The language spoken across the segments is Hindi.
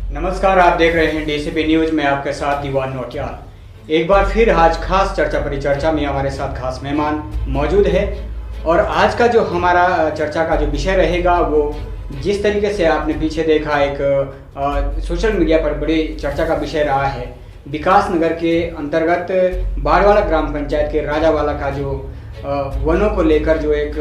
नमस्कार, आप देख रहे हैं डीसीपी न्यूज में आपके साथ दीवान नौटियाल। एक बार फिर आज खास चर्चा परिचर्चा में हमारे साथ खास मेहमान मौजूद है और आज का जो हमारा चर्चा का जो विषय रहेगा वो जिस तरीके से आपने पीछे देखा एक सोशल मीडिया पर बड़ी चर्चा का विषय रहा है। विकास नगर के अंतर्गत बाड़वाला ग्राम पंचायत के राजावाला का जो वनों को लेकर जो एक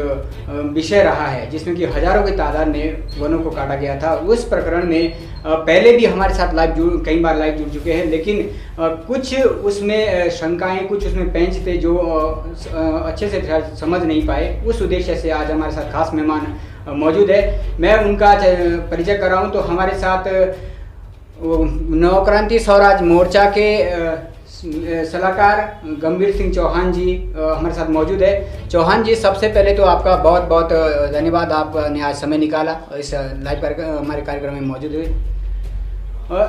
विषय रहा है, जिसमें कि हजारों की तादाद में वनों को काटा गया था। उस प्रकरण में पहले भी हमारे साथ कई बार लाइव जुड़ चुके हैं, लेकिन कुछ उसमें शंकाएं, कुछ उसमें पेंच थे जो अच्छे से समझ नहीं पाए। उस उद्देश्य से आज हमारे साथ खास मेहमान मौजूद है। मैं उनका परिचय कर रहा हूँ। तो हमारे साथ नवक्रांति स्वराज मोर्चा के सलाहकार गंभीर सिंह चौहान जी हमारे साथ मौजूद है। चौहान जी, सबसे पहले तो आपका बहुत बहुत धन्यवाद, आपने आज समय निकाला और इस लाइव हमारे कार्यक्रम में मौजूद हुए।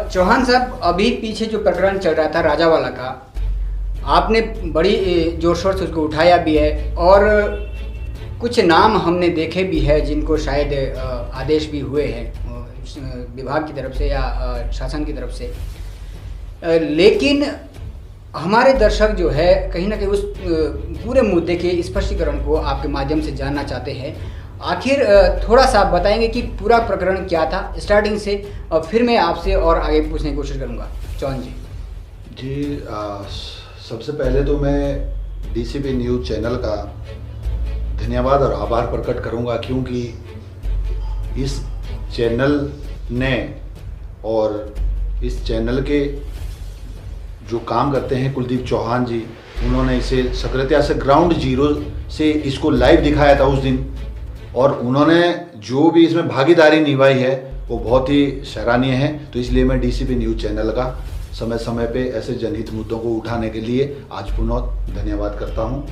चौहान साहब, अभी पीछे जो प्रकरण चल रहा था राजावाला का, आपने बड़ी जोर शोर से उसको उठाया भी है और कुछ नाम हमने देखे भी है जिनको शायद आदेश भी हुए हैं विभाग की तरफ से या शासन की तरफ से। लेकिन हमारे दर्शक जो है कहीं ना कहीं उस पूरे मुद्दे के स्पष्टीकरण को आपके माध्यम से जानना चाहते हैं। आखिर थोड़ा सा आप बताएंगे कि पूरा प्रकरण क्या था स्टार्टिंग से, और फिर मैं आपसे और आगे पूछने की कोशिश करूंगा। चौहान जी। सबसे पहले तो मैं डीसीपी न्यूज़ चैनल का धन्यवाद और आभार प्रकट करूंगा, क्योंकि इस चैनल ने और इस चैनल के जो काम करते हैं कुलदीप चौहान जी, उन्होंने इसे सक्रियता से ग्राउंड जीरो से इसको लाइव दिखाया था उस दिन, और उन्होंने जो भी इसमें भागीदारी निभाई है वो बहुत ही सराहनीय है। तो इसलिए मैं डीसीपी न्यूज़ चैनल का समय समय पे ऐसे जनहित मुद्दों को उठाने के लिए आज पुनः धन्यवाद करता हूँ।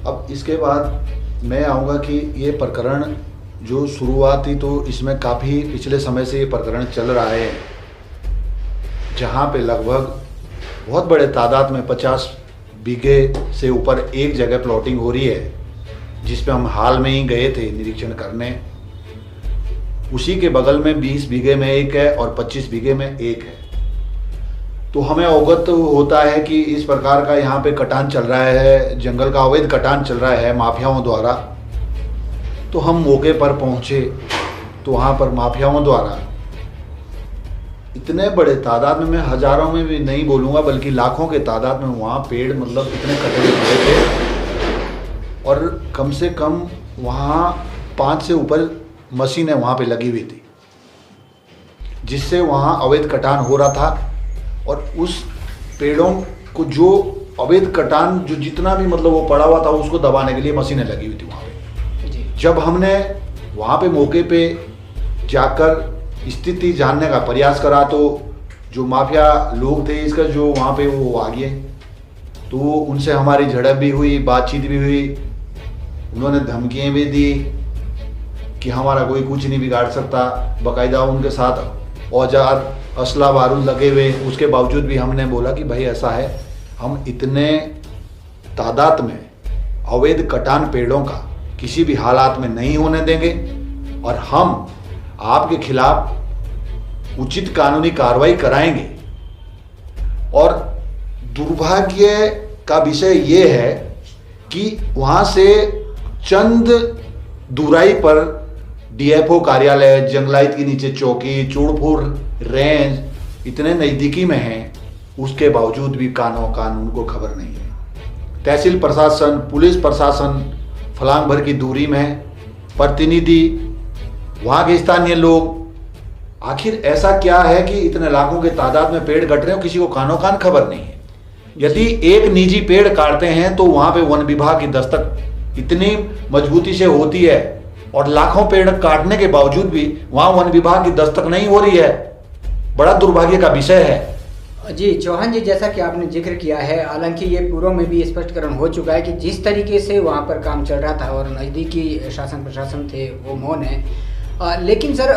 अब इसके बाद मैं आऊँगा कि ये प्रकरण जो शुरुआत थी, तो इसमें काफ़ी पिछले समय से ये प्रकरण चल रहा है, जहाँ पे लगभग बहुत बड़े तादाद में 50 बीघे से ऊपर एक जगह प्लॉटिंग हो रही है, जिस पे हम हाल में ही गए थे निरीक्षण करने। उसी के बगल में 20 बीघे में एक है और 25 बीघे में एक है। तो हमें अवगत होता है कि इस प्रकार का यहाँ पे कटान चल रहा है, जंगल का अवैध कटान चल रहा है माफियाओं द्वारा। तो हम मौके पर पहुँचे तो वहाँ पर माफियाओं द्वारा इतने बड़े तादाद में, मैं हजारों में भी नहीं बोलूँगा बल्कि लाखों के तादाद में वहाँ पेड़ मतलब इतने कटे हुए थे, और कम से कम वहाँ 5 से ऊपर मशीनें वहाँ पे लगी हुई थी, जिससे वहाँ अवैध कटान हो रहा था। और उस पेड़ों को जो अवैध कटान जो जितना भी मतलब वो पड़ा हुआ था उसको दबाने के लिए मशीनें लगी हुई थी वहाँ पे। जब हमने वहाँ पे मौके पे जाकर स्थिति जानने का प्रयास करा, तो जो माफिया लोग थे इसका जो वहाँ पे वो आ गए, तो उनसे हमारी झड़प भी हुई, बातचीत भी हुई। उन्होंने धमकियाँ भी दी कि हमारा कोई कुछ नहीं बिगाड़ सकता। बाकायदा उनके साथ औजार असला बारूद लगे हुए, उसके बावजूद भी हमने बोला कि भाई ऐसा है, हम इतने तादाद में अवैध कटान पेड़ों का किसी भी हालात में नहीं होने देंगे और हम आपके खिलाफ उचित कानूनी कार्रवाई कराएंगे। और दुर्भाग्य का विषय ये है कि वहाँ से चंद दूराई पर डीएफओ कार्यालय, जंगलाइत के नीचे चौकी, चूड़पुर रेंज इतने नज़दीकी में हैं, उसके बावजूद भी कानून को खबर नहीं है। तहसील प्रशासन, पुलिस प्रशासन फलांग भर की दूरी में है, प्रतिनिधि, वहाँ के स्थानीय लोग, आखिर ऐसा क्या है कि इतने लाखों के तादाद में पेड़ कट रहे हो, किसी को कानो कान खबर नहीं है। यदि एक निजी पेड़ काटते हैं तो वहाँ पे वन विभाग की दस्तक इतनी मजबूती से होती है, और लाखों पेड़ काटने के बावजूद भी वहाँ वन विभाग की दस्तक नहीं हो रही है। बड़ा दुर्भाग्य का विषय है। जी चौहान जी, जैसा कि आपने जिक्र किया है, हालांकि ये पूर्व में भी स्पष्टीकरण हो चुका है कि जिस तरीके से वहाँ पर काम चल रहा था और नज़दीकी शासन प्रशासन थे वो मौन है। लेकिन सर,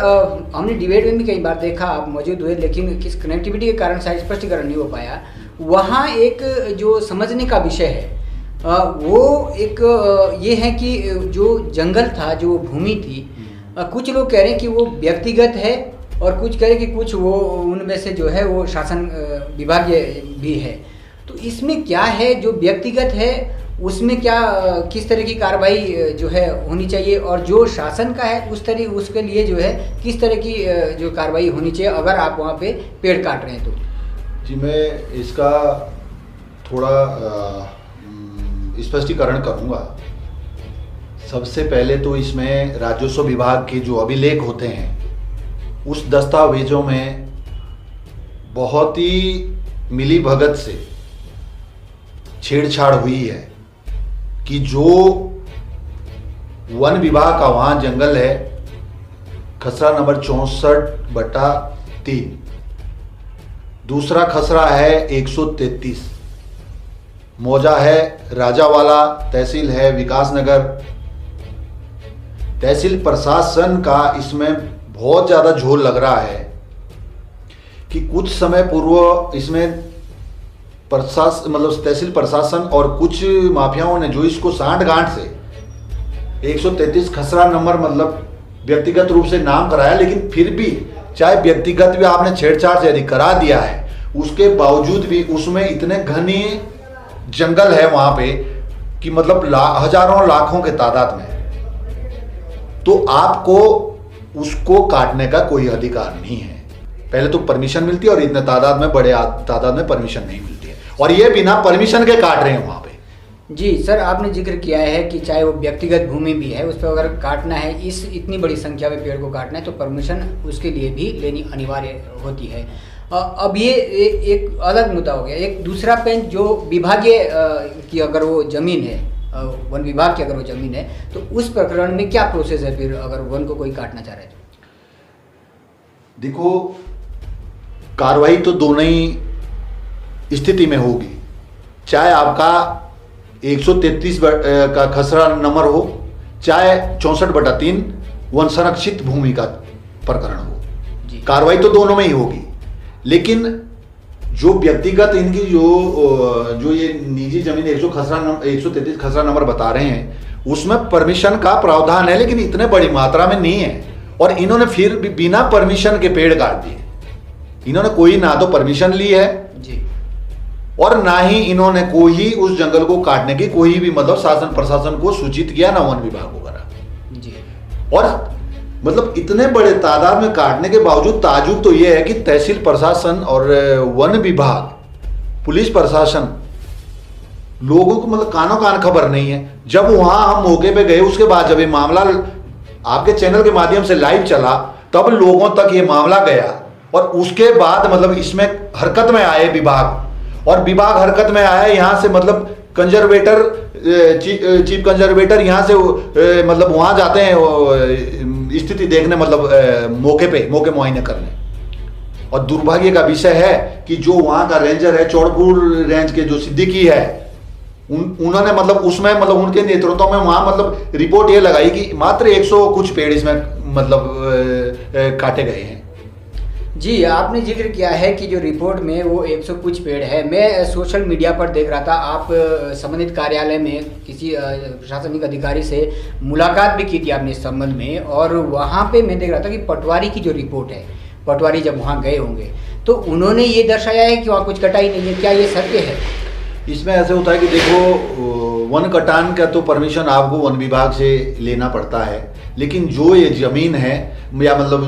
हमने डिबेट में भी कई बार देखा, आप मौजूद हुए, लेकिन किस कनेक्टिविटी के कारण शायद स्पष्टीकरण नहीं हो पाया। वहाँ एक जो समझने का विषय है वो एक ये है कि जो जंगल था, जो भूमि थी, कुछ लोग कह रहे हैं कि वो व्यक्तिगत है और कुछ कह रहे कि कुछ वो उनमें से जो है वो शासन विभागीय भी है। तो इसमें क्या है जो व्यक्तिगत है उसमें क्या किस तरह की कार्रवाई जो है होनी चाहिए, और जो शासन का है उसके लिए जो है किस तरह की जो कार्रवाई होनी चाहिए अगर आप वहाँ पे पेड़ काट रहे हैं तो? जी, मैं इसका थोड़ा स्पष्टीकरण करूँगा। सबसे पहले तो इसमें राजस्व विभाग के जो अभिलेख होते हैं उस दस्तावेजों में बहुत ही मिलीभगत से छेड़छाड़ हुई है कि जो वन विभाग का वहाँ जंगल है खसरा नंबर 64/3, दूसरा खसरा है 133, मौजा है राजावाला, तहसील है विकासनगर। तहसील प्रशासन का इसमें बहुत ज़्यादा झोल लग रहा है कि कुछ समय पूर्व इसमें प्रशासन मतलब तहसील प्रशासन और कुछ माफियाओं ने जो इसको सांठ-गांठ से 133 खसरा नंबर मतलब व्यक्तिगत रूप से नाम कराया, लेकिन फिर भी चाहे व्यक्तिगत भी आपने छेड़छाड़ से यदि करा दिया है उसके बावजूद भी उसमें इतने घने जंगल है वहां पे कि मतलब हजारों लाखों के तादाद में, तो आपको उसको काटने का कोई अधिकार नहीं है। पहले तो परमिशन मिलती है और इतने तादाद में, बड़े तादाद में परमिशन नहीं मिलती है, और ये बिना परमिशन के काट रहे हैं वहां पे। जी सर, आपने जिक्र किया है कि चाहे वो व्यक्तिगत भूमि भी है उस पर अगर काटना है, इस इतनी बड़ी संख्या में पेड़ को काटना है तो परमिशन उसके लिए भी लेनी अनिवार्य होती है। अब ये एक अलग मुद्दा हो गया। एक दूसरा पॉइंट जो विभागीय की अगर वो जमीन है, वन विभाग की अगर वो जमीन है तो उस प्रकरण में क्या प्रोसेस है फिर अगर वन को कोई काटना चाह रहा है तो? देखो, कार्रवाई तो दोनों ही स्थिति में होगी, चाहे आपका 133 का खसरा नंबर हो, चाहे 64/3 वन संरक्षित भूमि का प्रकरण हो, कार्रवाई तो दोनों में ही होगी। लेकिन जो व्यक्तिगत इनकी जो ये निजी जमीन 133 खसरा नंबर बता रहे हैं उसमें परमिशन का प्रावधान है, लेकिन इतने बड़ी मात्रा में नहीं है, और इन्होंने फिर भी बिना परमिशन के पेड़ काट दिए। इन्होंने कोई ना तो परमिशन ली है जी, और ना ही इन्होंने कोई उस जंगल को काटने की कोई भी मतलब शासन प्रशासन को सूचित किया, ना वन विभाग को करा जी। और मतलब इतने बड़े तादाद में काटने के बावजूद ताजुब तो यह है कि तहसील प्रशासन और वन विभाग, पुलिस प्रशासन, लोगों को मतलब कानों कान खबर नहीं है। जब वहां हम मौके पे गए उसके बाद जब ये मामला आपके चैनल के माध्यम से लाइव चला तब लोगों तक ये मामला गया, और उसके बाद मतलब इसमें हरकत में आए विभाग, और विभाग हरकत में आया यहाँ से मतलब कंजर्वेटर, चीफ कंजर्वेटर यहाँ से मतलब वहाँ जाते हैं स्थिति देखने, मतलब मौके मुआयने करने। और दुर्भाग्य का विषय है कि जो वहाँ का रेंजर है, चौड़पुर रेंज के जो सिद्दीकी है, उन्होंने मतलब उसमें मतलब उनके नेतृत्व में वहाँ मतलब रिपोर्ट ये लगाई कि मात्र 100 कुछ पेड़ इसमें मतलब काटे गए हैं। जी, आपने जिक्र किया है कि जो रिपोर्ट में वो 100 कुछ पेड़ है। मैं सोशल मीडिया पर देख रहा था, आप संबंधित कार्यालय में किसी प्रशासनिक अधिकारी से मुलाकात भी की थी आपने इस संबंध में, और वहाँ पे मैं देख रहा था कि पटवारी की जो रिपोर्ट है, पटवारी जब वहाँ गए होंगे तो उन्होंने ये दर्शाया है कि वहाँ कुछ कटाई नहीं है। क्या ये सत्य है? इसमें ऐसे होता है कि देखो, वन कटान का तो परमिशन आपको वन विभाग से लेना पड़ता है, लेकिन जो ये जमीन है या मतलब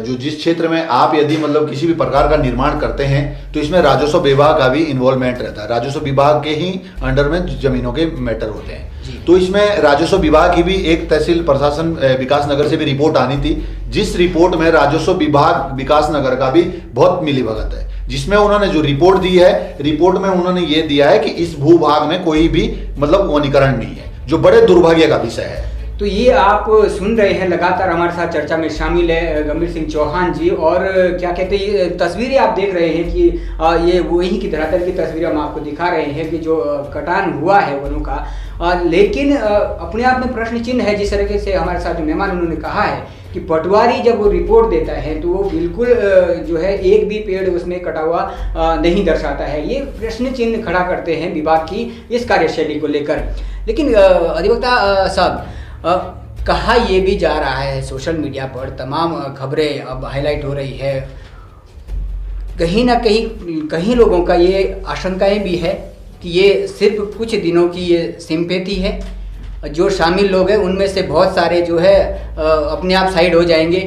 जो जिस क्षेत्र में आप यदि मतलब किसी भी प्रकार का निर्माण करते हैं तो इसमें राजस्व विभाग का भी इन्वॉल्वमेंट रहता है। राजस्व विभाग के ही अंडर में जमीनों के मैटर होते हैं, तो इसमें राजस्व विभाग की भी एक तहसील प्रशासन विकासनगर से भी रिपोर्ट आनी थी, जिस रिपोर्ट में राजस्व विभाग विकासनगर का भी बहुत मिलीभगत है, जिसमें उन्होंने जो रिपोर्ट दी है, रिपोर्ट में उन्होंने ये दिया है कि इस भूभाग में कोई भी मतलब वनीकरण नहीं है, जो बड़े दुर्भाग्य का विषय है। तो ये आप सुन रहे हैं, लगातार हमारे साथ चर्चा में शामिल है गंभीर सिंह चौहान जी, और क्या कहते हैं ये तस्वीरें आप देख रहे हैं कि ये वही की धरातल की तस्वीरें हम आपको दिखा रहे हैं कि जो कटान हुआ है वनों का, लेकिन अपने आप में प्रश्न चिन्ह है। जिस तरीके से हमारे साथ जो मेहमान उन्होंने कहा है कि पटवारी जब वो रिपोर्ट देता है तो वो बिल्कुल जो है एक भी पेड़ उसमें कटा हुआ नहीं दर्शाता है। ये प्रश्न चिन्ह खड़ा करते हैं विभाग की इस कार्यशैली को लेकर। लेकिन अधिवक्ता साहब, कहा ये भी जा रहा है सोशल मीडिया पर, तमाम खबरें अब हाईलाइट हो रही है, कहीं ना कहीं लोगों का ये आशंकाएं भी है कि ये सिर्फ कुछ दिनों की ये सिंपैथी है, जो शामिल लोग हैं उनमें से बहुत सारे जो है अपने आप साइड हो जाएंगे।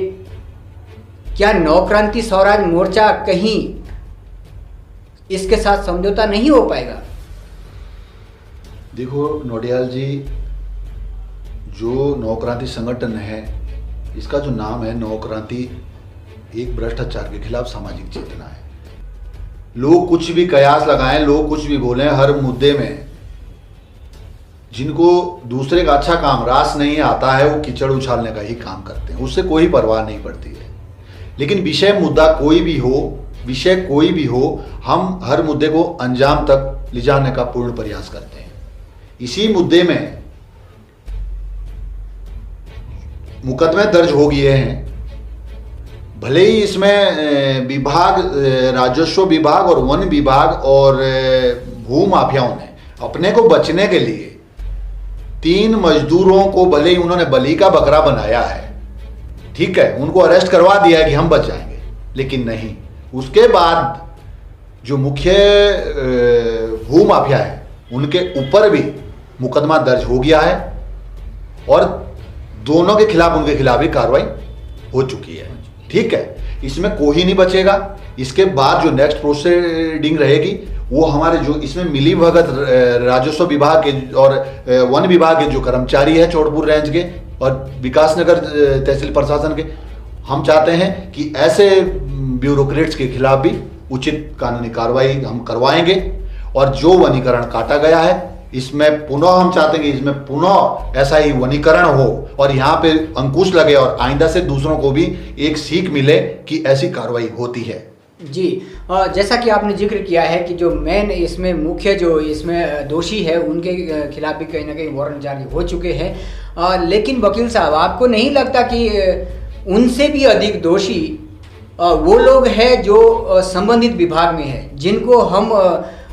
क्या नवक्रांति स्वराज मोर्चा कहीं इसके साथ समझौता नहीं हो पाएगा? देखो नोटियाल जी, जो नवक्रांति संगठन है, इसका जो नाम है नवक्रांति, एक भ्रष्टाचार के खिलाफ सामाजिक चेतना है। लोग कुछ भी कयास लगाएं, लोग कुछ भी बोलें, हर मुद्दे में जिनको दूसरे का अच्छा काम रास नहीं आता है वो कीचड़ उछालने का ही काम करते हैं, उससे कोई परवाह नहीं पड़ती है। लेकिन विषय मुद्दा कोई भी हो, विषय कोई भी हो, हम हर मुद्दे को अंजाम तक ले जाने का पूर्ण प्रयास करते हैं। इसी मुद्दे में मुकदमे दर्ज हो गए हैं, भले ही इसमें विभाग, राजस्व विभाग और वन विभाग और भू माफियाओं ने अपने को बचने के लिए 3 मजदूरों को भले ही उन्होंने बलि का बकरा बनाया है, ठीक है, उनको अरेस्ट करवा दिया है कि हम बच जाएंगे, लेकिन नहीं, उसके बाद जो मुख्य भू माफिया है उनके ऊपर भी मुकदमा दर्ज हो गया है और दोनों के खिलाफ, उनके खिलाफ भी कार्रवाई हो चुकी है, ठीक है। इसमें कोई नहीं बचेगा। इसके बाद जो नेक्स्ट प्रोसीडिंग रहेगी वो हमारे जो इसमें मिली भगत राजस्व विभाग के और वन विभाग के जो कर्मचारी है चौड़पुर रेंज के और विकासनगर तहसील प्रशासन के, हम चाहते हैं कि ऐसे ब्यूरोक्रेट्स के खिलाफ भी उचित कानूनी कार्रवाई हम करवाएंगे और जो वनीकरण काटा गया है इसमें पुनः हम चाहते हैं कि इसमें पुनः ऐसा ही वनीकरण हो और यहाँ पे अंकुश लगे और आइंदा से दूसरों को भी एक सीख मिले कि ऐसी कार्रवाई होती है। जी, जैसा कि आपने जिक्र किया है कि जो मेन इसमें मुख्य जो इसमें दोषी है उनके खिलाफ भी कहीं ना कहीं वारंट जारी हो चुके हैं, लेकिन वकील साहब आपको नहीं लगता कि उनसे भी अधिक दोषी वो लोग हैं जो संबंधित विभाग में है, जिनको हम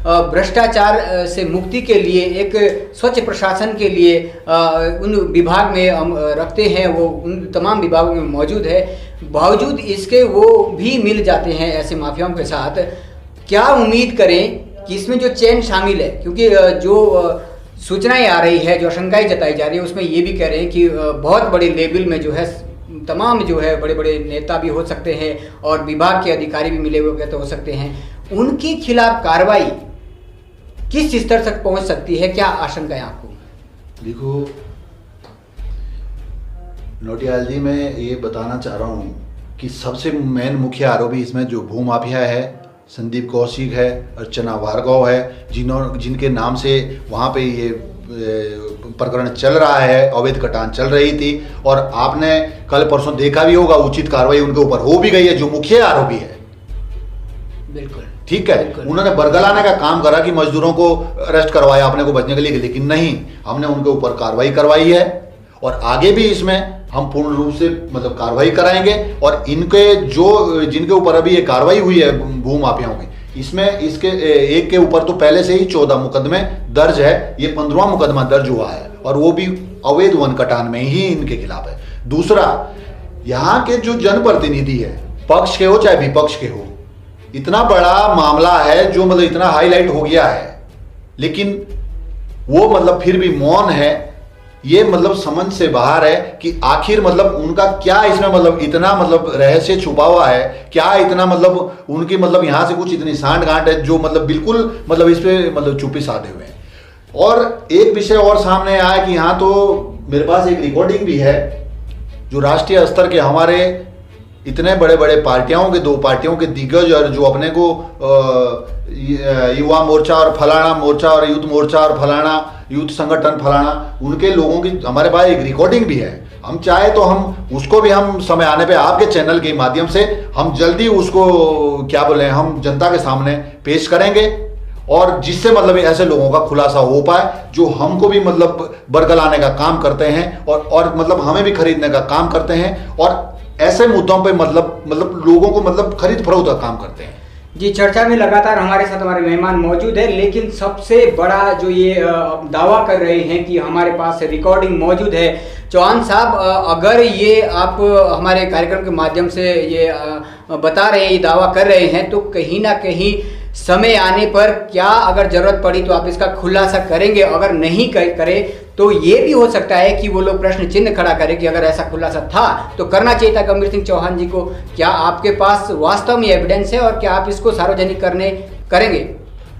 भ्रष्टाचार से मुक्ति के लिए, एक स्वच्छ प्रशासन के लिए उन विभाग में हम रखते हैं, वो उन तमाम विभागों में मौजूद है, बावजूद इसके वो भी मिल जाते हैं ऐसे माफियाओं के साथ। क्या उम्मीद करें कि इसमें जो चेन शामिल है, क्योंकि जो सूचनाएं आ रही है, जो आशंकाएं जताई जा रही है, उसमें ये भी कह रहे हैं कि बहुत बड़े लेवल में जो है तमाम जो है बड़े बड़े नेता भी हो सकते हैं और विभाग के अधिकारी भी मिले हुए तो हो सकते हैं, उनके खिलाफ कार्रवाई किस स्तर तक पहुंच सकती है? क्या आशंका है आपको? देखो नोटियाल जी, मैं ये बताना चाह रहा हूँ कि सबसे मेन मुख्य आरोपी इसमें जो भू माफिया है, संदीप कौशिक है, अर्चना भार्गव है, जिनके नाम से वहाँ पे ये प्रकरण चल रहा है, अवैध कटान चल रही थी और आपने कल परसों देखा भी होगा उचित कार्रवाई उनके ऊपर हो भी गई है, जो मुख्य आरोपी है। बिल्कुल ठीक है, उन्होंने बरगलाने का काम करा कि मजदूरों को अरेस्ट करवाया अपने को बचने के लिए, लेकिन नहीं, हमने उनके ऊपर कार्रवाई करवाई है और आगे भी इसमें हम पूर्ण रूप से मतलब कार्रवाई कराएंगे और इनके जो जिनके ऊपर अभी ये कार्रवाई हुई है भू माफियाओं की, इसमें इसके एक के ऊपर तो पहले से ही 14 मुकदमे दर्ज है, ये 15वां मुकदमा दर्ज हुआ है और वो भी अवैध वन कटान में ही इनके खिलाफ है। दूसरा, यहाँ के जो जनप्रतिनिधि है, पक्ष के हो चाहे विपक्ष के हो, इतना बड़ा मामला है जो मतलब इतना हाईलाइट हो गया है, लेकिन वो मतलब फिर भी मौन है। ये मतलब समझ से बाहर है कि आखिर मतलब उनका क्या इसमें मतलब इतना मतलब रहस्य छुपा हुआ है, क्या इतना मतलब उनकी मतलब यहाँ से कुछ इतनी सांठ गांठ है जो मतलब बिल्कुल मतलब इस पे मतलब चुप्पी साधे हुए हैं। और एक विषय और सामने आया कि यहाँ तो मेरे पास एक रिकॉर्डिंग भी है जो राष्ट्रीय स्तर के हमारे इतने बड़े बड़े पार्टियों के, 2 पार्टियों के दिग्गज और जो अपने को युवा मोर्चा और फलाना मोर्चा और यूथ मोर्चा और फलाना यूथ संगठन फलाना, उनके लोगों की हमारे पास एक रिकॉर्डिंग भी है। हम चाहे तो हम उसको भी हम समय आने पे आपके चैनल के माध्यम से हम जल्दी उसको क्या बोले हम जनता के सामने पेश करेंगे और जिससे मतलब ऐसे लोगों का खुलासा हो पाए जो हमको भी मतलब बरगलाने का काम करते हैं और मतलब हमें भी खरीदने का काम करते हैं और ऐसे मुद्दों पे मतलब लोगों को मतलब खरीद फरोख्त का काम करते हैं। जी, चर्चा में लगातार हमारे साथ हमारे मेहमान मौजूद है, लेकिन सबसे बड़ा जो ये दावा कर रहे हैं कि हमारे पास रिकॉर्डिंग मौजूद है, चौहान साहब, अगर ये आप हमारे कार्यक्रम के माध्यम से ये बता रहे हैं, ये दावा कर रहे हैं, तो कहीं ना कहीं समय आने पर क्या अगर जरूरत पड़ी तो आप इसका खुलासा करेंगे? अगर नहीं करे तो ये भी हो सकता है कि वो लोग प्रश्न चिन्ह खड़ा करें कि अगर ऐसा खुलासा था तो करना चाहिए था गंभीर सिंह चौहान जी को। क्या आपके पास वास्तव में एविडेंस है और क्या आप इसको सार्वजनिक करेंगे?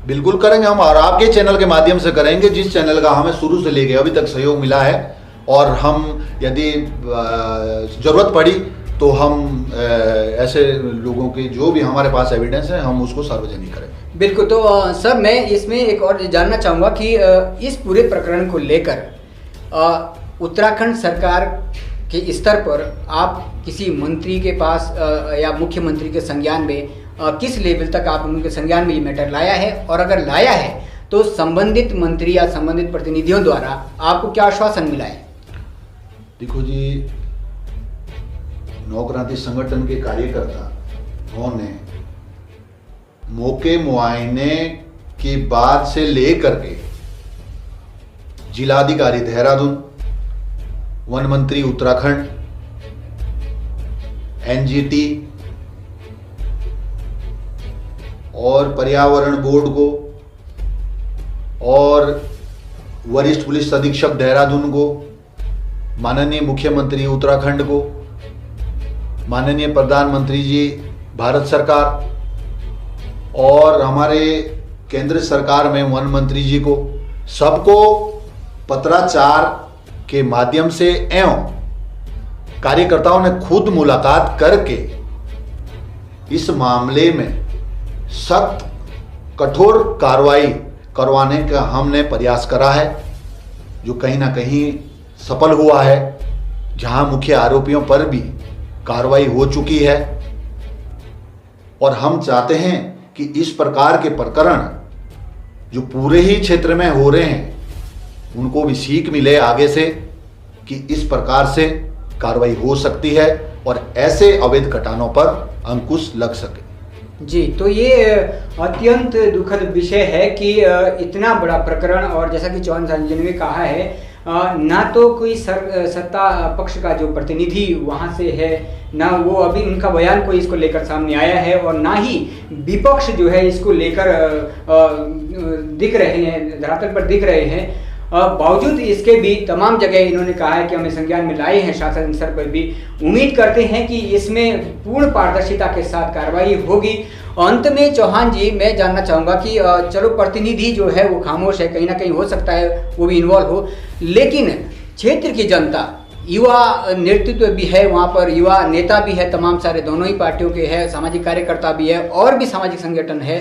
बिल्कुल करेंगे हम, और आपके चैनल के माध्यम से करेंगे, जिस चैनल का हमें शुरू से लेके अभी तक सहयोग मिला है। और हम यदि जरूरत पड़ी तो हम ऐसे लोगों के जो भी हमारे पास एविडेंस है हम उसको सार्वजनिक करें। बिल्कुल। तो सर, मैं इसमें एक और जानना चाहूँगा कि इस पूरे प्रकरण को लेकर उत्तराखंड सरकार के स्तर पर आप किसी मंत्री के पास या मुख्यमंत्री के संज्ञान में किस लेवल तक आप उनके संज्ञान में ये मैटर लाया है, और अगर लाया है तो संबंधित मंत्री या संबंधित प्रतिनिधियों द्वारा आपको क्या आश्वासन मिला है? देखो जी, नौक्रांति संगठन के कार्यकर्ता उन्होंने मौके मुआयने के बाद से लेकर के जिलाधिकारी देहरादून, वन मंत्री उत्तराखंड, एनजीटी और पर्यावरण बोर्ड को और वरिष्ठ पुलिस अधीक्षक देहरादून को, माननीय मुख्यमंत्री उत्तराखंड को, माननीय प्रधानमंत्री जी भारत सरकार और हमारे केंद्र सरकार में वन मंत्री जी को, सबको पत्राचार के माध्यम से एवं कार्यकर्ताओं ने खुद मुलाकात करके इस मामले में सख्त कठोर कार्रवाई करवाने का हमने प्रयास करा है, जो कहीं ना कहीं सफल हुआ है, जहां मुख्य आरोपियों पर भी कार्रवाई हो चुकी है। और हम चाहते हैं कि इस प्रकार के प्रकरण जो पूरे ही क्षेत्र में हो रहे हैं उनको भी सीख मिले आगे से कि इस प्रकार से कार्रवाई हो सकती है और ऐसे अवैध कटानों पर अंकुश लग सके। जी, तो ये अत्यंत दुखद विषय है कि इतना बड़ा प्रकरण, और जैसा कि चौहान साहब जी ने कहा है, ना तो कोई सत्ता पक्ष का जो प्रतिनिधि वहाँ से है, ना वो अभी उनका बयान कोई इसको लेकर सामने आया है, और ना ही विपक्ष जो है इसको लेकर दिख रहे हैं, धरातल पर दिख रहे हैं। बावजूद इसके भी तमाम जगह इन्होंने कहा है कि हमें संज्ञान में लाए हैं, शासन स्तर पर भी उम्मीद करते हैं कि इसमें पूर्ण पारदर्शिता के साथ कार्रवाई होगी। अंत में चौहान जी, मैं जानना चाहूँगा कि चलो प्रतिनिधि जो है वो खामोश है, कहीं ना कहीं हो सकता है वो भी इन्वॉल्व हो, लेकिन क्षेत्र की जनता, युवा नेतृत्व भी है वहाँ पर, युवा नेता भी है, तमाम सारे दोनों ही पार्टियों के हैं, सामाजिक कार्यकर्ता भी है और भी सामाजिक संगठन है,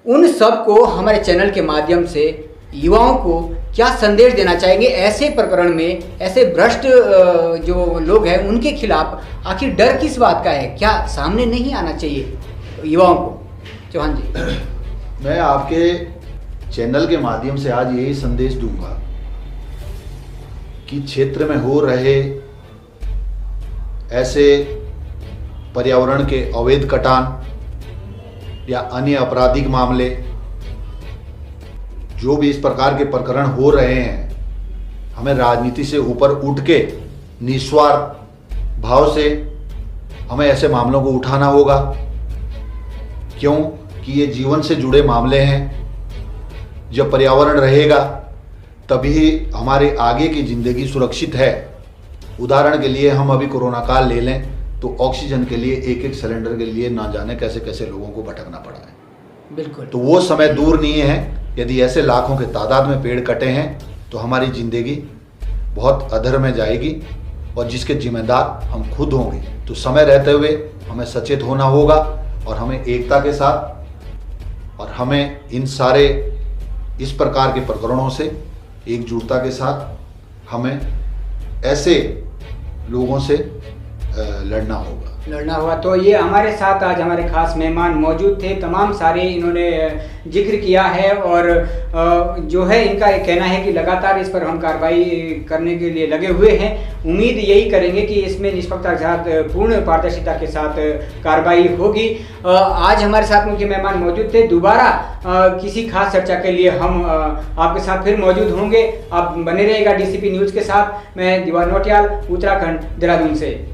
उन सबको हमारे चैनल के माध्यम से युवाओं को क्या संदेश देना चाहेंगे ऐसे प्रकरण में? ऐसे भ्रष्ट जो लोग हैं उनके खिलाफ आखिर डर किस बात का है? क्या सामने नहीं आना चाहिए युवाओं को? चौहान जी, मैं आपके चैनल के माध्यम से आज यही संदेश दूंगा कि क्षेत्र में हो रहे ऐसे पर्यावरण के अवैध कटान या अन्य आपराधिक मामले, जो भी इस प्रकार के प्रकरण हो रहे हैं, हमें राजनीति से ऊपर उठ के निस्वार्थ भाव से हमें ऐसे मामलों को उठाना होगा, क्यों कि ये जीवन से जुड़े मामले हैं। जब पर्यावरण रहेगा तभी हमारे आगे की ज़िंदगी सुरक्षित है। उदाहरण के लिए हम अभी कोरोना काल ले लें तो ऑक्सीजन के लिए एक एक सिलेंडर के लिए ना जाने कैसे कैसे लोगों को भटकना पड़ा है। बिल्कुल। तो वो समय दूर नहीं है। यदि ऐसे लाखों के तादाद में पेड़ कटे हैं तो हमारी ज़िंदगी बहुत अधर में जाएगी और जिसके जिम्मेदार हम खुद होंगे। तो समय रहते हुए हमें सचेत होना होगा और हमें एकता के साथ और हमें इन सारे इस प्रकार के प्रकरणों से एकजुटता के साथ हमें ऐसे लोगों से लड़ना होगा। लड़ना हुआ। तो ये हमारे साथ आज हमारे खास मेहमान मौजूद थे, तमाम सारे इन्होंने जिक्र किया है और जो है इनका एक कहना है कि लगातार इस पर हम कार्रवाई करने के लिए लगे हुए हैं। उम्मीद यही करेंगे कि इसमें निष्पक्षता के साथ पूर्ण पारदर्शिता के साथ कार्रवाई होगी। आज हमारे साथ मुख्य मेहमान मौजूद थे। दोबारा किसी खास चर्चा के लिए हम आपके साथ फिर मौजूद होंगे। आप बने रहेगा DCP न्यूज़ के साथ। मैं दीवान नौटियाल, उत्तराखंड, देहरादून से।